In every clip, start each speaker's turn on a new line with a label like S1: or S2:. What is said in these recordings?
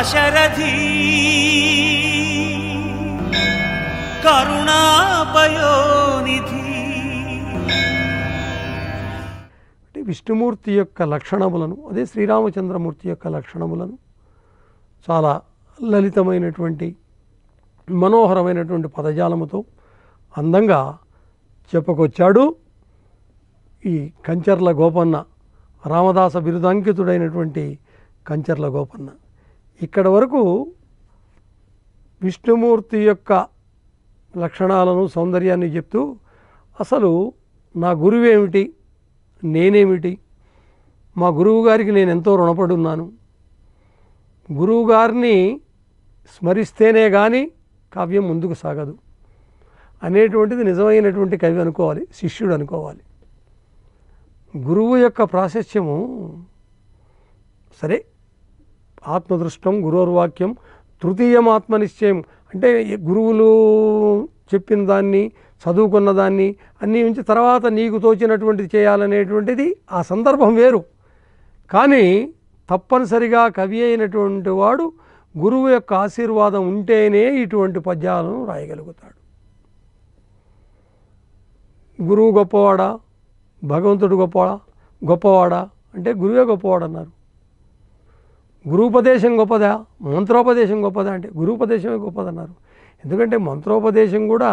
S1: దాశరథి కరుణాపయోనిధి.
S2: విష్ణుమూర్తి యొక్క లక్షణములను, అదే శ్రీరామచంద్రమూర్తి యొక్క లక్షణములను చాలా లలితమైనటువంటి మనోహరమైనటువంటి పదజాలముతో అందంగా చెప్పుకొచ్చాడు ఈ కంచర్ల గోపన్న, రామదాస బిరుదాంకితుడైనటువంటి కంచర్ల గోపన్న. ఇక్కడ వరకు విష్ణుమూర్తి యొక్క లక్షణాలను, సౌందర్యాన్ని చెప్తూ అసలు నా గురువేమిటి, నేనేమిటి, మా గురువు గారికి నేను ఎంతో రుణపడి ఉన్నాను, గురువుగారిని స్మరిస్తేనే కానీ కావ్యం ముందుకు సాగదు అనేటువంటిది నిజమైనటువంటి కవి అనుకోవాలి, శిష్యుడు అనుకోవాలి. గురువు యొక్క ప్రాశస్త్యము సరే, ఆత్మదృష్టం గురోర్వాక్యం తృతీయం ఆత్మనిశ్చయం అంటే గురువులు చెప్పిన దాన్ని, చదువుకున్న దాన్ని అన్నీ ఉంచి తర్వాత నీకు తోచినటువంటిది చేయాలనేటువంటిది ఆ సందర్భం వేరు. కానీ తప్పనిసరిగా కవి అయినటువంటి వాడు గురువు యొక్క ఆశీర్వాదం ఉంటేనే ఇటువంటి పద్యాలను రాయగలుగుతాడు. గురువు గొప్పవాడా, భగవంతుడు గొప్పవాడా అంటే గురువే గొప్పవాడన్నారు. గురూపదేశం గొప్పదా, మంత్రోపదేశం గొప్పదా అంటే గురూపదేశమే గొప్పదన్నారు. ఎందుకంటే మంత్రోపదేశం కూడా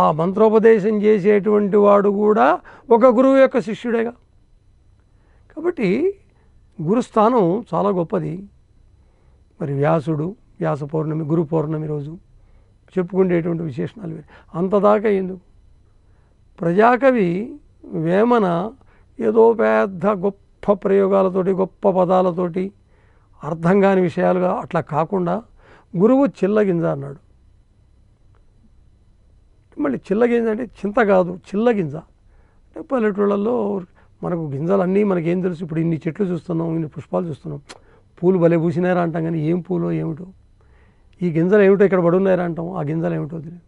S2: ఆ మంత్రోపదేశం చేసేటువంటి వాడు కూడా ఒక గురువు యొక్క శిష్యుడేగా. కాబట్టి గురుస్థానం చాలా గొప్పది. మరి వ్యాసుడు, వ్యాస పౌర్ణమి, గురు పౌర్ణమి రోజు చెప్పుకునేటువంటి విశేషణాలు వేరు. అంతదాకా ఎందుకు? ప్రజాకవి వేమన ఏదో పెద్ద గొప్ప ప్రయోగాలతోటి, గొప్ప పదాలతోటి, అర్థం కాని విషయాలుగా అట్లా కాకుండా గురువు చిల్లగింజ అన్నాడు. మళ్ళీ చిల్లగింజ అంటే చింత కాదు, చిల్లగింజ అంటే పల్లెటూళ్ళల్లో మనకు గింజలన్నీ మనకేం తెలుసు. ఇప్పుడు ఇన్ని చెట్లు చూస్తున్నాం, ఇన్ని పుష్పాలు చూస్తున్నాం, పూలు భలే పూసినారా అంటాం, కానీ ఏం పూలో ఏమిటో, ఈ గింజలు ఏమిటో ఇక్కడ పడున్నారా అంటాం, ఆ గింజలు ఏమిటో తెలియదు.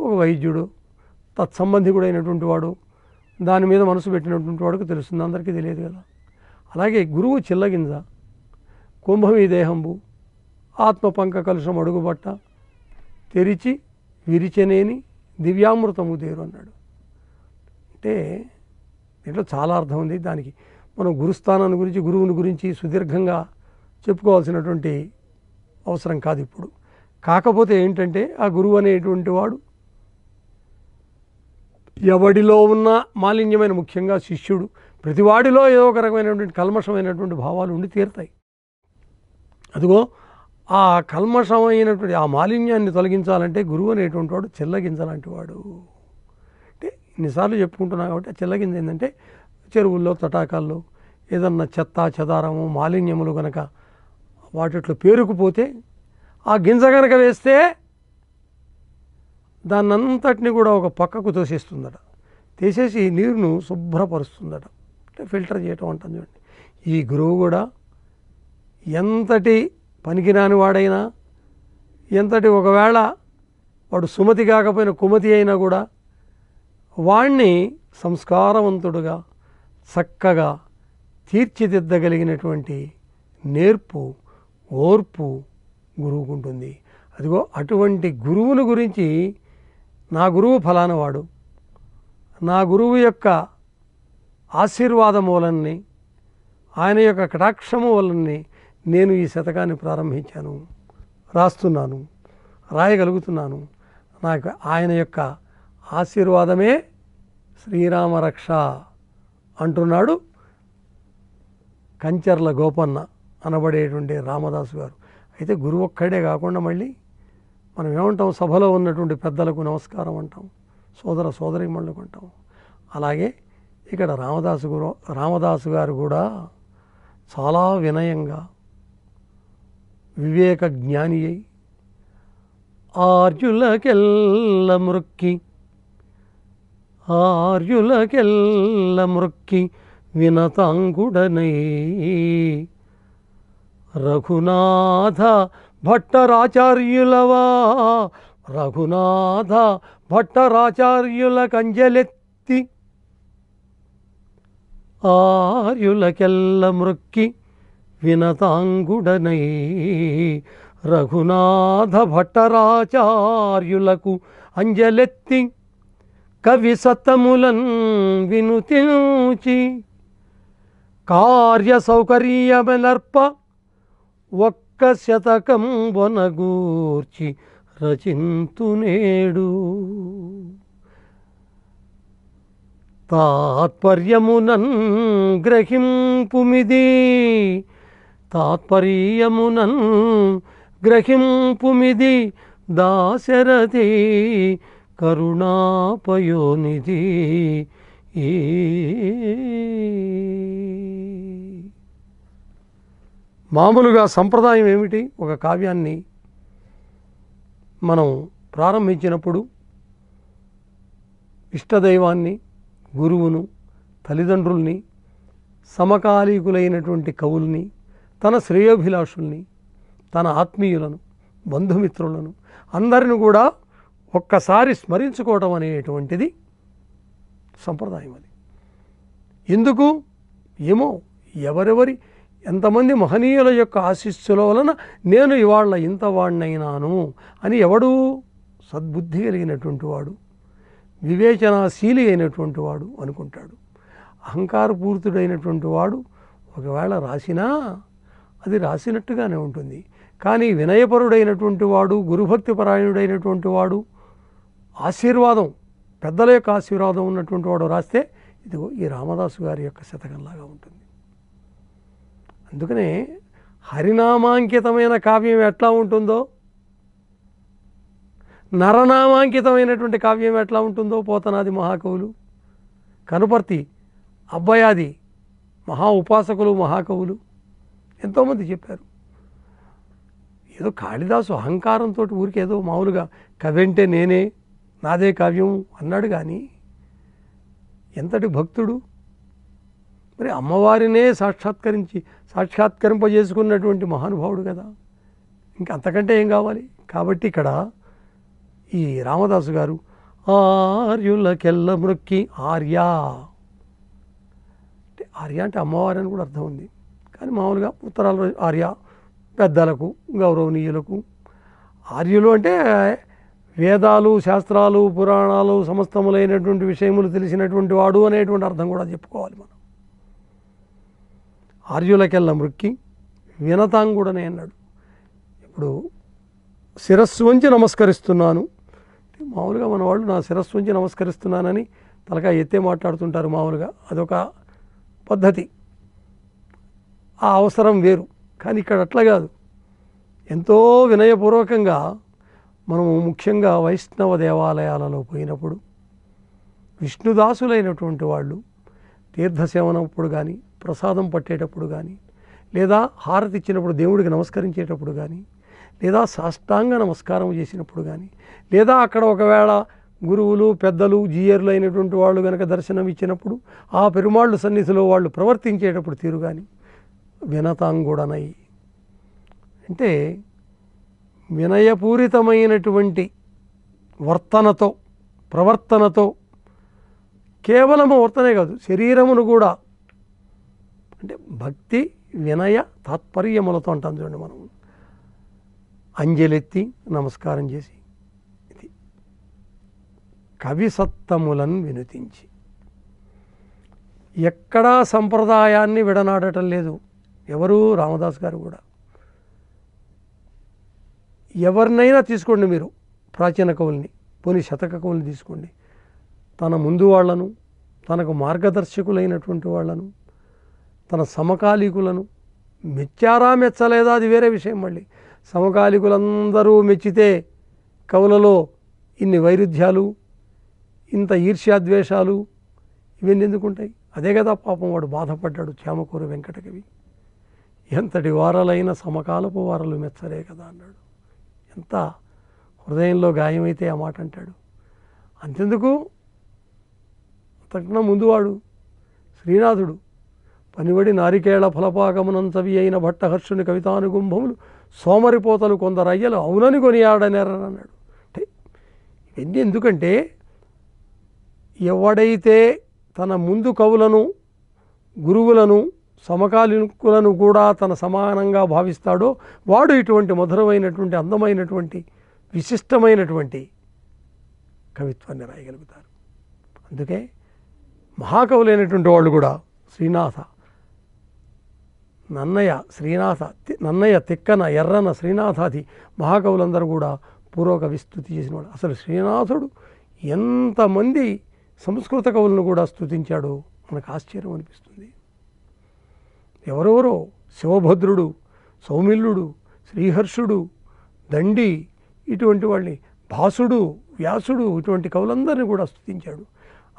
S2: ఒక వైద్యుడు, తత్సంబంధికుడు అయినటువంటి వాడు, దాని మీద మనసు పెట్టినటువంటి వాడికి తెలుస్తుంది, అందరికీ తెలియదు కదా. అలాగే గురువు చిల్లగింజ, కుంభమీ దేహంబు, ఆత్మపంక కలుషం అడుగుబట్ట, తెరిచి విరిచెనేని దివ్యామృతము దేరు అన్నాడు. అంటే దీంట్లో చాలా అర్థం ఉంది. దానికి మనం గురుస్థానాన్ని గురించి, గురువుని గురించి సుదీర్ఘంగా చెప్పుకోవాల్సినటువంటి అవసరం కాదు ఇప్పుడు. కాకపోతే ఏంటంటే ఆ గురువు అనేటువంటి వాడు ఎవడిలో ఉన్న మాలిన్యమైన, ముఖ్యంగా శిష్యుడు, ప్రతివాడిలో ఏదో ఒక రకమైనటువంటి కల్మషమైనటువంటి భావాలు ఉండి తీరుతాయి. అదిగో ఆ కల్మషమైనటువంటి ఆ మాలిన్యాన్ని తొలగించాలంటే గురువు అనేటువంటి వాడు చిల్లగింజలాంటి వాడు. అంటే ఇన్నిసార్లు చెప్పుకుంటున్నా కాబట్టి ఆ చిల్లగింజ ఏంటంటే చెరువుల్లో, తటాకాల్లో ఏదన్నా చెత్త చెదారము, మాలిన్యములు కనుక వాటిట్లో పేరుకుపోతే ఆ గింజ కనుక వేస్తే దాన్నంతటిని కూడా ఒక పక్కకు తోసేస్తుందట, తీసేసి నీరును శుభ్రపరుస్తుందట. అంటే ఫిల్టర్ చేయటం అంటుంది చూడండి. ఈ గురువు కూడా ఎంతటి పనికిరాని వాడైనా, ఎంతటి ఒకవేళ వాడు సుమతి కాకపోయినా కుమతి అయినా కూడా వాణ్ణి సంస్కారవంతుడుగా చక్కగా తీర్చిదిద్దగలిగినటువంటి నేర్పు, ఓర్పు గురువుకుంటుంది. అదిగో అటువంటి గురువుని గురించి, నా గురువు ఫలానా వాడు, నా గురువు యొక్క ఆశీర్వాదం వలనని, ఆయన యొక్క కటాక్షము వలనని నేను ఈ శతకాన్ని ప్రారంభించాను, రాస్తున్నాను, రాయగలుగుతున్నాను. నాకు ఆయన యొక్క ఆశీర్వాదమే శ్రీరామరక్ష అంటున్నాడు కంచర్ల గోపన్న అనబడేటువంటి రామదాసు గారు. అయితే గురువు ఒక్కడే కాకుండా మళ్ళీ మనం ఏమంటాం, సభలో ఉన్నటువంటి పెద్దలకు నమస్కారం అంటాం, సోదర సోదరీమణులకు అంటాం. అలాగే ఇక్కడ రామదాసు గారు కూడా చాలా వినయంగా, వివేక జ్ఞాని అయి ఆర్యులకెల్ల మృక్కి వినతాంగుడనై రఘునాథ భట్టరాచార్యుల కంజలెత్తి ఆర్యులకెల్ల మృక్కి వినతాంగుడనై రఘునాథ భట్టరాచార్యులకు అంజలెత్తి కవి సత్తములన్ వినుతించి కార్య సౌకర్యమనర్ప ఒక్క శతకం వనగూర్చి రచింతునేడు. తాత్పర్యమునన్ గ్రహింపుమిది తాత్పర్యమునన్ గ్రహింపుమిది దాశరథి కరుణాపయోనిధి. మామూలుగా సంప్రదాయం ఏమిటి? ఒక కావ్యాన్ని మనం ప్రారంభించినప్పుడు ఇష్టదైవాన్ని, గురువును, తల్లిదండ్రుల్ని, సమకాలీకులైనటువంటి కవుల్ని, తన శ్రేయోభిలాషుల్ని, తన ఆత్మీయులను, బంధుమిత్రులను అందరిని కూడా ఒక్కసారి స్మరించుకోవటం అనేటువంటిది సంప్రదాయం. అది ఎందుకు ఏమో, ఎవరెవరి ఎంతమంది మహనీయుల యొక్క ఆశీస్సుల వలన నేను ఇవాళ ఇంతవాణ్ణైనాను అని ఎవడు సద్బుద్ధి కలిగినటువంటి వాడు, వివేచనాశీలి అయినటువంటి వాడు అనుకుంటాడు. అహంకారపూరితుడైనటువంటి వాడు ఒకవేళ రాసినా అది రాసినట్టుగానే ఉంటుంది. కానీ వినయపరుడైనటువంటి వాడు, గురుభక్తి పరాయణుడైనటువంటి వాడు, ఆశీర్వాదం, పెద్దల యొక్క ఆశీర్వాదం ఉన్నటువంటి వాడు రాస్తే ఇదిగో ఈ రామదాసు గారి యొక్క శతకంలాగా ఉంటుంది. అందుకనే హరినామాంకితమైన కావ్యం ఎట్లా ఉంటుందో, నరనామాంకితమైనటువంటి కావ్యం ఎట్లా ఉంటుందో పోతనాది మహాకవులు, కనుపర్తి, అబ్బయాది మహా ఉపాసకులు, మహాకవులు ఎంతోమంది చెప్పారు. ఏదో కాళిదాసు అహంకారంతో ఊరికి ఏదో మామూలుగా కవంటే నేనే, నాదే కావ్యం అన్నాడు. కానీ ఎంతటి భక్తుడు! మరి అమ్మవారినే సాక్షాత్కరింపజేసుకున్నటువంటి మహానుభావుడు కదా, ఇంకా అంతకంటే ఏం కావాలి? కాబట్టి ఇక్కడ ఈ రామదాసు గారు ఆర్యులకెల్ల మృక్కి, ఆర్య అంటే ఆర్య అంటే అమ్మవారి అని కూడా అర్థం ఉంది. కానీ మామూలుగా ఉత్తరాలు ఆర్య పెద్దలకు, గౌరవనీయులకు. ఆర్యులు అంటే వేదాలు, శాస్త్రాలు, పురాణాలు సమస్తములైనటువంటి విషయములు తెలిసినటువంటి వాడు అనేటువంటి అర్థం కూడా చెప్పుకోవాలి మనం. ఆర్యులకెల్ల మృక్కి వినతాంగుడనే అన్నాడు. ఇప్పుడు శిరస్సు వంచి నమస్కరిస్తున్నాను, మామూలుగా మన వాళ్ళు నా శిరస్సు వంచి నమస్కరిస్తున్నానని తలకాయ ఎత్తే మాట్లాడుతుంటారు. మామూలుగా అదొక పద్ధతి, ఆ అవసరం వేరు. కానీ ఇక్కడ అట్లా కాదు. ఎంతో వినయపూర్వకంగా మనము ముఖ్యంగా వైష్ణవ దేవాలయాలలో పోయినప్పుడు విష్ణుదాసులైనటువంటి వాళ్ళు తీర్థసేవనప్పుడు కానీ, ప్రసాదం పట్టేటప్పుడు కానీ, లేదా హారతి ఇచ్చినప్పుడు దేవుడికి నమస్కరించేటప్పుడు కానీ, లేదా సాష్టాంగ నమస్కారం చేసినప్పుడు కానీ, లేదా అక్కడ ఒకవేళ గురువులు, పెద్దలు, జీయర్లు అయినటువంటి వాళ్ళు కనుక దర్శనం ఇచ్చినప్పుడు ఆ పెరుమాళ్ళు సన్నిధిలో వాళ్ళు ప్రవర్తించేటప్పుడు తీరు కానీ వినతాంగుడనై అంటే వినయపూరితమైనటువంటి వర్తనతో, ప్రవర్తనతో, కేవలము వర్తనే కాదు శరీరమును కూడా, అంటే భక్తి, వినయ, తాత్పర్యములతో అంటాం చూడండి మనం, అంజలెత్తి నమస్కారం చేసి ఇది కవి సత్తములను వినుతించి. ఎక్కడా సంప్రదాయాన్ని విడనాడటం లేదు ఎవరు, రామదాస్ గారు కూడా. ఎవరినైనా తీసుకోండి మీరు, ప్రాచీన కవుల్ని, పోనీ శతక కవుల్ని తీసుకోండి, తన ముందు వాళ్లను, తనకు మార్గదర్శకులైనటువంటి వాళ్లను, తన సమకాలీకులను మెచ్చారా మెచ్చలేదా అది వేరే విషయం. మళ్ళీ సమకాలీకులందరూ మెచ్చితే కవులలో ఇన్ని వైరుధ్యాలు, ఇంత ఈర్ష్యాద్వేషాలు ఇవన్నీ ఎందుకుంటాయి? అదే కదా పాపం వాడు బాధపడ్డాడు చామకూరు వెంకటకవి. ఎంతటి వారలైన సమకాలపు వారలు మెచ్చరే కదా అన్నాడు. ఎంత హృదయంలో గాయమైతే ఆ మాట అంటాడు. అంతెందుకు, అంతకన్నా ముందువాడు శ్రీనాథుడు, పనివడి నారికేళ ఫలపాకమునంతవి అయిన భట్టహర్షుని కవితానుగుంభములు సోమరిపోతలు కొందరయ్యలు అవునని కొనియాడనేరన్నాడు. అంటే ఇవన్నీ ఎందుకంటే ఎవడైతే తన ముందు కవులను, గురువులను, సమకాలీకులను కూడా తన సమానంగా భావిస్తాడో వాడు ఇటువంటి మధురమైనటువంటి అందమైనటువంటి విశిష్టమైనటువంటి కవిత్వాన్ని రాయగలుగుతారు. అందుకే మహాకవులైనటువంటి వాళ్ళు కూడా శ్రీనాథ, నన్నయ్య, తిక్కన, ఎర్రన, శ్రీనాథాది మహాకవులందరూ కూడా పూర్వకవి స్తుతి చేసిన వాడు. అసలు శ్రీనాథుడు ఎంతమంది సంస్కృత కవులను కూడా స్తుతించాడో మనకు ఆశ్చర్యం అనిపిస్తుంది. ఎవరెవరో శివభద్రుడు, సౌమిల్లుడు, శ్రీహర్షుడు, దండి, ఇటువంటి వాళ్ళని, భాసుడు, వ్యాసుడు, ఇటువంటి కవులందరినీ కూడా స్తుతించాడు.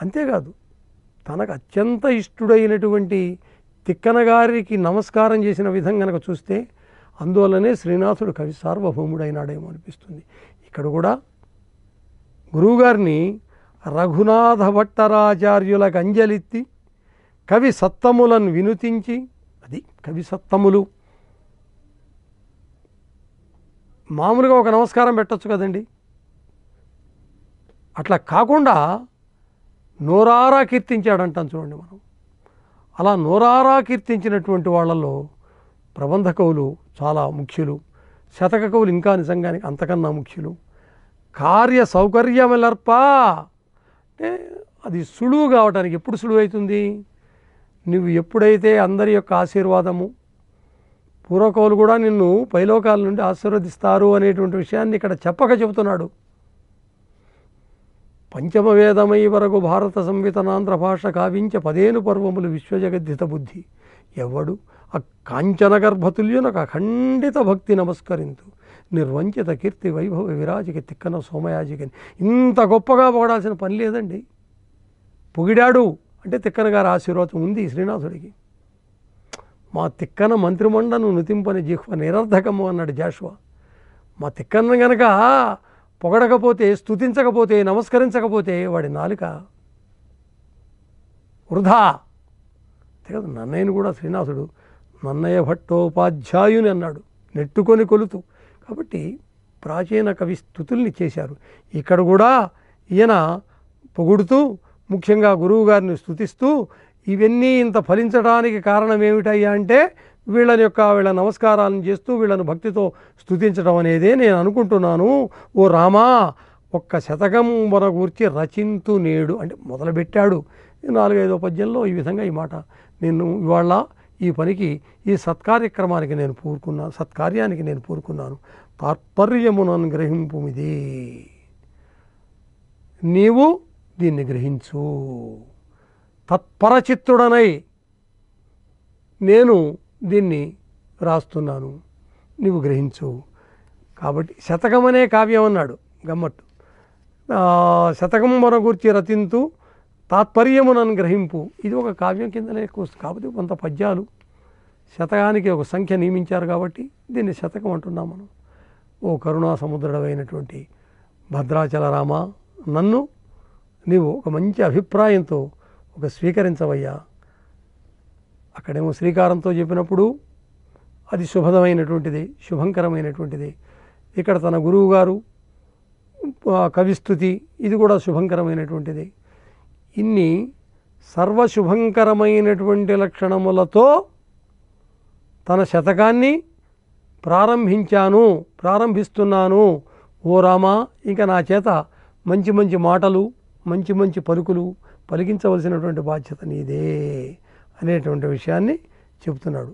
S2: అంతేకాదు తనకు అత్యంత ఇష్టుడైనటువంటి తిక్కన గారికి నమస్కారం చేసిన విధం కనుక చూస్తే అందువల్లనే శ్రీనాథుడు కవి సార్వభౌముడైనాడేమో అనిపిస్తుంది. ఇక్కడ కూడా గురువుగారిని రఘునాథ భట్టరాచార్యులకు అంజలిత్తి కవి సత్తములను వినుతించి, అది కవి సత్తములు. మామూలుగా ఒక నమస్కారం పెట్టచ్చు కదండి, అట్లా కాకుండా నోరారా కీర్తించాడంటాం చూడండి మనం. అలా నోరారా కీర్తించినటువంటి వాళ్ళల్లో ప్రబంధ కవులు చాలా ముఖ్యులు, శతక కవులు ఇంకా నిజంగానే అంతకన్నా ముఖ్యులు. కార్య సౌకర్యములర్ప అంటే అది సులువు కావటానికి ఎప్పుడు సులువు అవుతుంది? నువ్వు ఎప్పుడైతే అందరి యొక్క ఆశీర్వాదము, పూర్వకవులు కూడా నిన్ను పైలోకాల నుండి ఆశీర్వదిస్తారు అనేటువంటి విషయాన్ని ఇక్కడ చెప్పక చెబుతున్నాడు. పంచమవేదమై వరకు భారత సంవితనాంధ్ర భాష కావించ 15 పర్వములు విశ్వజగద్ధిత బుద్ధి ఎవడు ఆ కాంచన గర్భతుల్యునకు అఖండిత భక్తి నమస్కరింతు నిర్వంచిత కీర్తి వైభవ విరాజికి తిక్కన సోమయాజికని. ఇంత గొప్పగా పొగడాల్సిన పని లేదండి. పొగిడాడు అంటే తిక్కన గారి ఆశీర్వాదం ఉంది శ్రీనాథుడికి. మా తిక్కన మంత్రిమండను నుతింపని జిహ్వ నిరర్ధకము అన్నాడు జాషువా. మా తిక్కన గనక పొగడకపోతే, స్తుతించకపోతే, నమస్కరించకపోతే వాడి నాలుక వృధా. అంతే కదా, నన్నయ్యను కూడా శ్రీనాథుడు నన్నయ్య భట్టోపాధ్యాయుని అన్నాడు, నెట్టుకొని కొలుతూ. కాబట్టి ప్రాచీన కవి స్తుతుల్ని చేశారు. ఇక్కడ కూడా ఈయన పొగుడుతూ ముఖ్యంగా గురువు గారిని స్తుతిస్తూ ఇవన్నీ ఇంత ఫలించడానికి కారణం ఏమిటయ్యా అంటే వీళ్ళ నమస్కారాలను చేస్తూ వీళ్ళను భక్తితో స్తుతించడం అనేదే నేను అనుకుంటున్నాను. ఓ రామా, ఒక్క శతకం మన గురించి రచింతు నేడు అంటే మొదలుపెట్టాడు. 4-5 పద్యంలో ఈ విధంగా ఈ మాట నేను ఇవాళ ఈ పనికి, ఈ సత్కార్యానికి నేను పూరుకున్నాను. తాత్పర్యమునను గ్రహింపుమిది, నీవు దీన్ని గ్రహించు. తత్పరచిత్తుడనై నేను దీన్ని రాస్తున్నాను, నీవు గ్రహించు. కాబట్టి శతకమనే కావ్యం అన్నాడు గమ్మట్టు. శతకం మన గురించి రచింతు తాత్పర్యమునను గ్రహింపు. ఇది ఒక కావ్యం కిందనే వస్తుంది. కాబట్టి కొంత పద్యాలు శతకానికి ఒక సంఖ్య నియమించారు కాబట్టి దీన్ని శతకం అంటున్నాం మనం. ఓ కరుణా సముద్రుడమైనటువంటి భద్రాచల రామ, నన్ను నీవు ఒక మంచి అభిప్రాయంతో ఒక స్వీకరించవయ్యా. అక్కడేమో శ్రీకారంతో చెప్పినప్పుడు అది శుభదమైనటువంటిది, శుభంకరమైనటువంటిది. ఇక్కడ తన గురువుగారు కవిస్తుతి, ఇది కూడా శుభంకరమైనటువంటిది. ఇన్ని సర్వశుభంకరమైనటువంటి లక్షణములతో తన శతకాన్ని ప్రారంభిస్తున్నాను. ఓ రామా, ఇంకా నా చేత మంచి మంచి మాటలు, మంచి మంచి పలుకులు పలికించవలసినటువంటి బాధ్యత నీదే అనేటువంటి విషయాన్ని చెబుతున్నాడు.